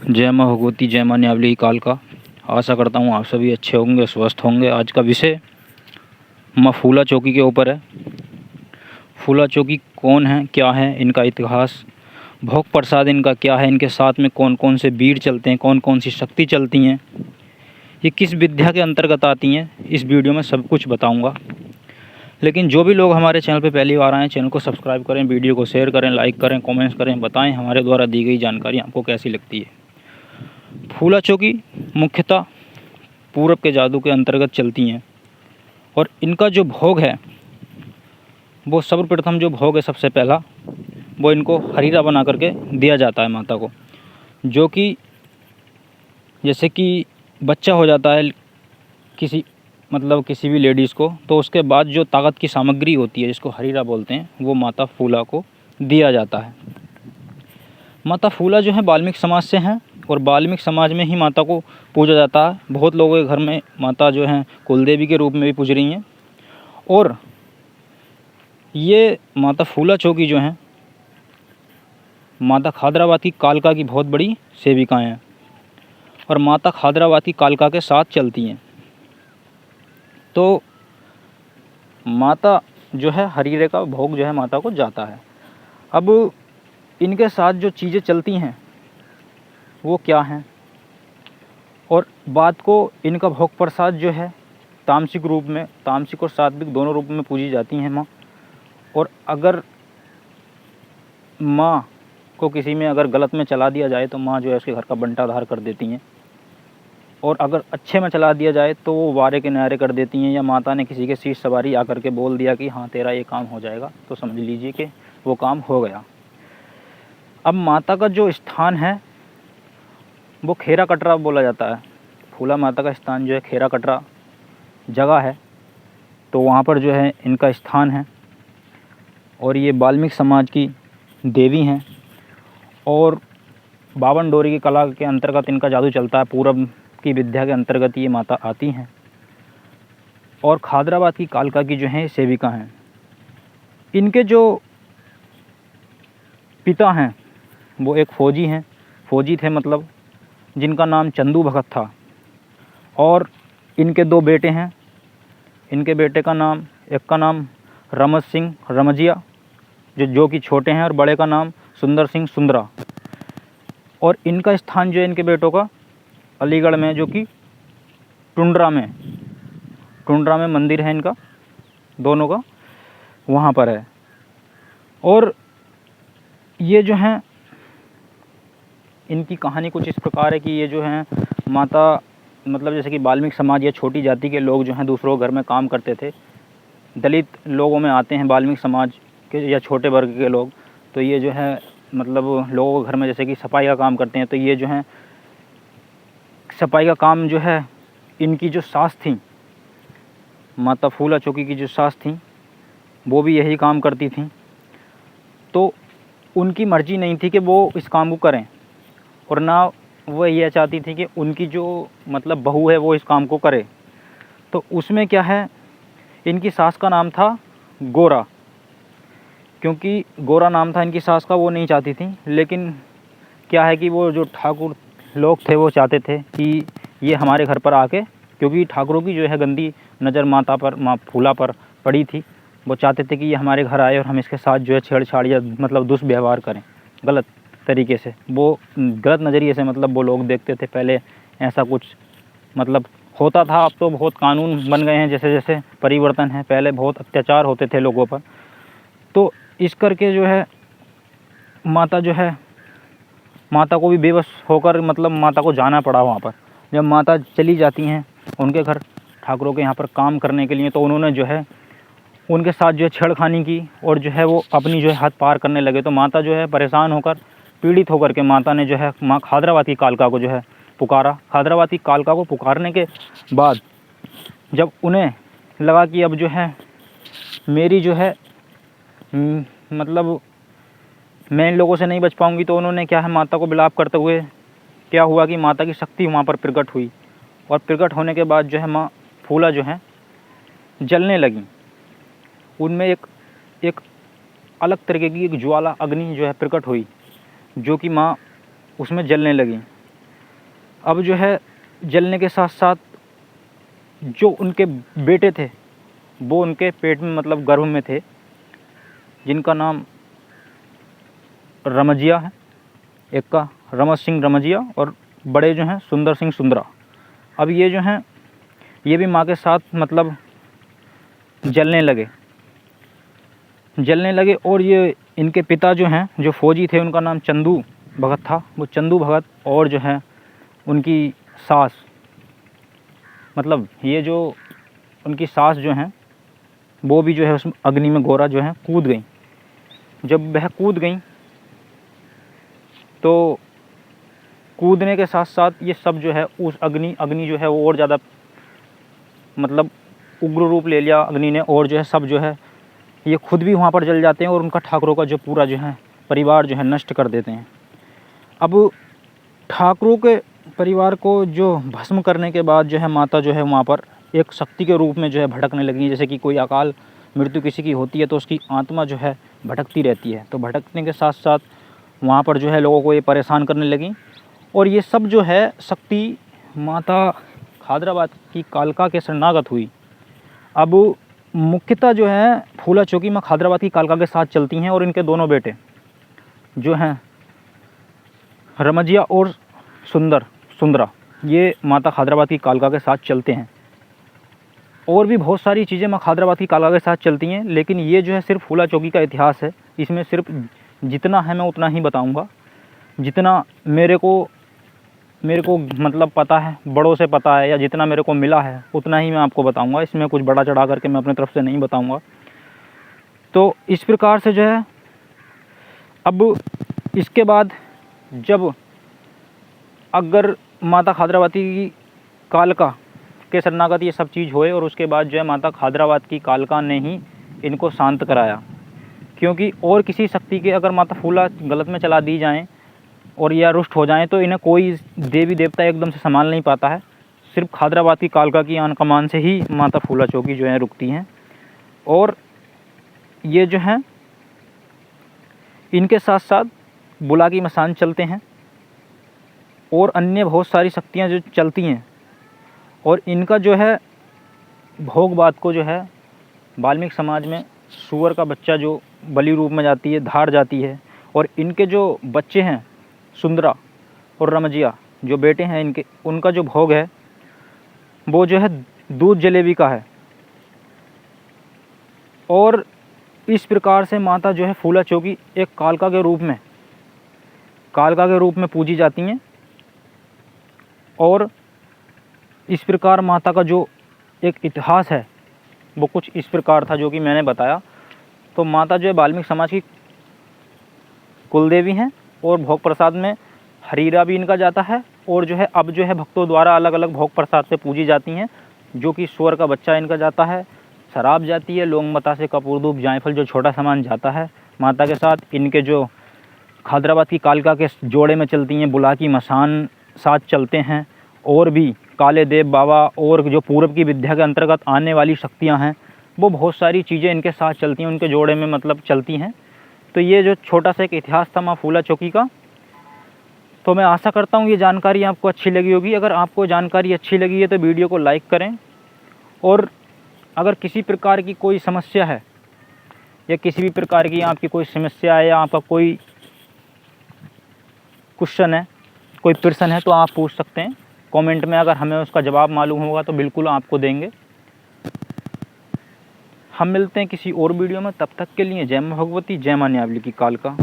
जय माँ भगवती, जय माँ न्यावली काल का। आशा करता हूँ आप सभी अच्छे होंगे, स्वस्थ होंगे। आज का विषय माँ फूला चौकी के ऊपर है। फूला चौकी कौन है, क्या है, इनका इतिहास, भोग प्रसाद इनका क्या है, इनके साथ में कौन कौन से वीर चलते हैं, कौन कौन सी शक्ति चलती हैं, ये किस विद्या के अंतर्गत आती हैं, इस वीडियो में सब कुछ बताऊँगा। लेकिन जो भी लोग हमारे चैनल पर पहली बार आएँ, चैनल को सब्सक्राइब करें, वीडियो को शेयर करें, लाइक करें, कमेंट्स करें, बताएं हमारे द्वारा दी गई जानकारी आपको कैसी लगती है। फूला चौकी मुख्यतः पूरब के जादू के अंतर्गत चलती हैं और इनका जो भोग है वो सर्वप्रथम जो भोग है सबसे पहला वो इनको हरीरा बना करके दिया जाता है माता को। जो कि जैसे कि बच्चा हो जाता है किसी भी लेडीज़ को, तो उसके बाद जो ताकत की सामग्री होती है जिसको हरीरा बोलते हैं वो माता फूला को दिया जाता है। माता फूला जो है वाल्मीकि समाज से हैं और वाल्मीकि समाज में ही माता को पूजा जाता है। बहुत लोगों के घर में माता जो हैं कुलदेवी के रूप में भी पूज रही हैं। और ये माता फूला चौकी जो हैं माता खादराबाद की कालका की बहुत बड़ी सेविकाएं हैं और माता खादराबाद की कालका के साथ चलती हैं। तो माता जो है हरीरे का भोग जो है माता को जाता है। अब इनके साथ जो चीज़ें चलती हैं वो क्या हैं, और बात को इनका भोग प्रसाद जो है तामसिक रूप में, तामसिक और सात्विक दोनों रूप में पूजी जाती हैं माँ। और अगर माँ को किसी में अगर गलत में चला दिया जाए तो माँ जो है उसके घर का बंटाधार कर देती हैं, और अगर अच्छे में चला दिया जाए तो वो वारे के न्यारे कर देती हैं। या माता ने किसी के शीश सवारी आकर के बोल दिया कि हाँ तेरा ये काम हो जाएगा, तो समझ लीजिए कि वो काम हो गया। अब माता का जो स्थान है वो खेरा कटरा बोला जाता है। फूला माता का स्थान जो है खेरा कटरा जगह है, तो वहाँ पर जो है इनका स्थान है। और ये वाल्मीकि समाज की देवी हैं और बावन डोरी की कला के अंतर्गत इनका जादू चलता है। पूरब की विद्या के अंतर्गत ये माता आती हैं और खादराबाद की कालका की जो है सेविका हैं। इनके जो पिता हैं वो एक फौजी थे, मतलब जिनका नाम चंदू भगत था। और इनके दो बेटे हैं। इनके बेटे का नाम, एक का नाम रमज सिंह रमजिया जो कि छोटे हैं, और बड़े का नाम सुंदर सिंह सुंदरा। और इनका स्थान जो है इनके बेटों का अलीगढ़ में, जो कि टुंड्रा में मंदिर है इनका दोनों का, वहाँ पर है। और ये जो हैं इनकी कहानी कुछ इस प्रकार है कि ये जो हैं माता, मतलब जैसे कि वाल्मीकि समाज या छोटी जाति के लोग जो हैं दूसरों के घर में काम करते थे। दलित लोगों में आते हैं वाल्मीकि समाज के या छोटे वर्ग के लोग, तो ये जो है मतलब लोगों के घर में जैसे कि सफाई का काम करते हैं। तो ये जो है सफाई का काम जो है इनकी जो सास थी, माता फूला चौकी की जो सास थी, वो भी यही काम करती थी। तो उनकी मर्जी नहीं थी कि वो इस काम को करें, और ना वो ये चाहती थी कि उनकी जो मतलब बहू है वो इस काम को करे। तो उसमें क्या है, इनकी सास का नाम था गोरा, क्योंकि गोरा नाम था इनकी सास का, वो नहीं चाहती थी। लेकिन क्या है कि वो जो ठाकुर लोग थे वो चाहते थे कि ये हमारे घर पर आके, क्योंकि ठाकुरों की जो है गंदी नज़र माँ फूला पर पड़ी थी। वो चाहते थे कि ये हमारे घर आए और हम इसके साथ जो है छेड़छाड़ या मतलब दुष्व्यवहार करें गलत तरीके से। वो गलत नज़रिए से मतलब वो लोग देखते थे। पहले ऐसा कुछ मतलब होता था, अब तो बहुत कानून बन गए हैं, जैसे जैसे परिवर्तन है। पहले बहुत अत्याचार होते थे लोगों पर। तो इस करके जो है माता को भी बेबस होकर मतलब माता को जाना पड़ा वहाँ पर। जब माता चली जाती हैं उनके घर ठाकुरों के यहाँ पर काम करने के लिए, तो उन्होंने जो है उनके साथ जो है छेड़खानी की और जो है वो अपनी जो है हद पार करने लगे। तो माता जो है परेशान होकर, पीड़ित होकर के माता ने जो है माँ खादराबाद की कालका को जो है पुकारा। खादराबाद की कालका को पुकारने के बाद जब उन्हें लगा कि अब जो है मेरी जो है मतलब मैं इन लोगों से नहीं बच पाऊँगी, तो उन्होंने क्या है माता को विलाप करते हुए, क्या हुआ कि माता की शक्ति वहाँ पर प्रकट हुई। और प्रकट होने के बाद जो है माँ फूला जो है जलने लगी। उनमें एक अलग तरीके की एक ज्वाला अग्नि जो है प्रकट हुई, जो कि माँ उसमें जलने लगी। अब जो है जलने के साथ साथ जो उनके बेटे थे वो उनके पेट में मतलब गर्भ में थे, जिनका नाम रमजिया है, एक का रमज सिंह रमजिया और बड़े जो हैं सुंदर सिंह सुंदरा। अब ये जो हैं ये भी माँ के साथ मतलब जलने लगे और ये इनके पिता जो हैं जो फौजी थे, उनका नाम चंदू भगत था। वो चंदू भगत और जो है उनकी सास, मतलब ये जो उनकी सास जो हैं वो भी जो है उस अग्नि में गोरा जो है कूद गई। जब वह कूद गई तो कूदने के साथ साथ ये सब जो है उस अग्नि जो है वो और ज़्यादा मतलब उग्र रूप ले लिया अग्नि ने, और जो है सब जो है ये खुद भी वहाँ पर जल जाते हैं और उनका ठाकुरों का जो पूरा जो है परिवार जो है नष्ट कर देते हैं। अब ठाकुरों के परिवार को जो भस्म करने के बाद जो है माता जो है वहाँ पर एक शक्ति के रूप में जो है भटकने लगी। जैसे कि कोई अकाल मृत्यु किसी की होती है तो उसकी आत्मा जो है भटकती रहती है, तो भटकने के साथ साथ वहाँ पर जो है लोगों को ये परेशान करने लगी। और ये सब जो है शक्ति माता खादराबाद की कालका के शरणागत हुई। अब मुख्यतः जो है फूला चौकी माँ खादराबाद की कालका के साथ चलती हैं और इनके दोनों बेटे जो हैं रमजिया और सुंदरा ये माता खादराबाद की कालका के साथ चलते हैं। और भी बहुत सारी चीज़ें माँ खादराबाद की कालका के साथ चलती हैं, लेकिन ये जो है सिर्फ फूला चौकी का इतिहास है। इसमें सिर्फ जितना है मैं उतना ही बताऊंगा, जितना मेरे को मतलब पता है, बड़ों से पता है, या जितना मेरे को मिला है उतना ही मैं आपको बताऊंगा। इसमें कुछ बड़ा चढ़ा करके मैं अपनी तरफ से नहीं बताऊंगा। तो इस प्रकार से जो है अब इसके बाद जब अगर माता खादराबाद की कालका के शरणागत ये सब चीज़ हुए और उसके बाद जो है माता खादराबाद की कालका ने ही इनको शांत कराया, क्योंकि और किसी शक्ति के अगर माता फूला गलत में चला दी जाएं और या रुष्ट हो जाएं तो इन्हें कोई देवी देवता एकदम से संभाल नहीं पाता है। सिर्फ खादराबाद की कालका की आन कमान से ही माता फूला चौकी जो है रुकती हैं। और ये जो हैं इनके साथ साथ बुला की मसान चलते हैं और अन्य बहुत सारी शक्तियाँ जो चलती हैं। और इनका जो है भोगबात को जो है वाल्मीकि समाज में सूअर का बच्चा जो बलि रूप में जाती है, धार जाती है, और इनके जो बच्चे हैं सुंदरा और रमजिया जो बेटे हैं इनके, उनका जो भोग है वो जो है दूध जलेबी का है। और इस प्रकार से माता जो है फूला चौकी एक कालका के रूप में पूजी जाती हैं। और इस प्रकार माता का जो एक इतिहास है वो कुछ इस प्रकार था जो कि मैंने बताया। तो माता जो है वाल्मीकि समाज की कुलदेवी हैं और भोग प्रसाद में हरीरा भी इनका जाता है, और जो है अब जो है भक्तों द्वारा अलग अलग भोग प्रसाद से पूजी जाती हैं, जो कि सूअर का बच्चा इनका जाता है, शराब जाती है, लौंग बतासे कपूर धूप जायफल जो छोटा सामान जाता है माता के साथ। इनके जो खादराबाद की कालका के जोड़े में चलती हैं बुला की मसान साथ चलते हैं, और भी काले देव बाबा और जो पूरब की विद्या के अंतर्गत आने वाली शक्तियां हैं वो बहुत सारी चीज़ें इनके साथ चलती हैं, उनके जोड़े में मतलब चलती हैं। तो ये जो छोटा सा एक इतिहास था माँ फूला चौकी का। तो मैं आशा करता हूँ ये जानकारी आपको अच्छी लगी होगी। अगर आपको जानकारी अच्छी लगी है तो वीडियो को लाइक करें, और अगर किसी प्रकार की कोई समस्या है या किसी भी प्रकार की आपकी कोई समस्या है या आपका कोई क्वेश्चन है, कोई प्रश्न है, तो आप पूछ सकते हैं कमेंट में। अगर हमें उसका जवाब मालूम होगा तो बिल्कुल आपको देंगे। हम मिलते हैं किसी और वीडियो में, तब तक के लिए जय मां भगवती, जय मां न्यायवली की कालका।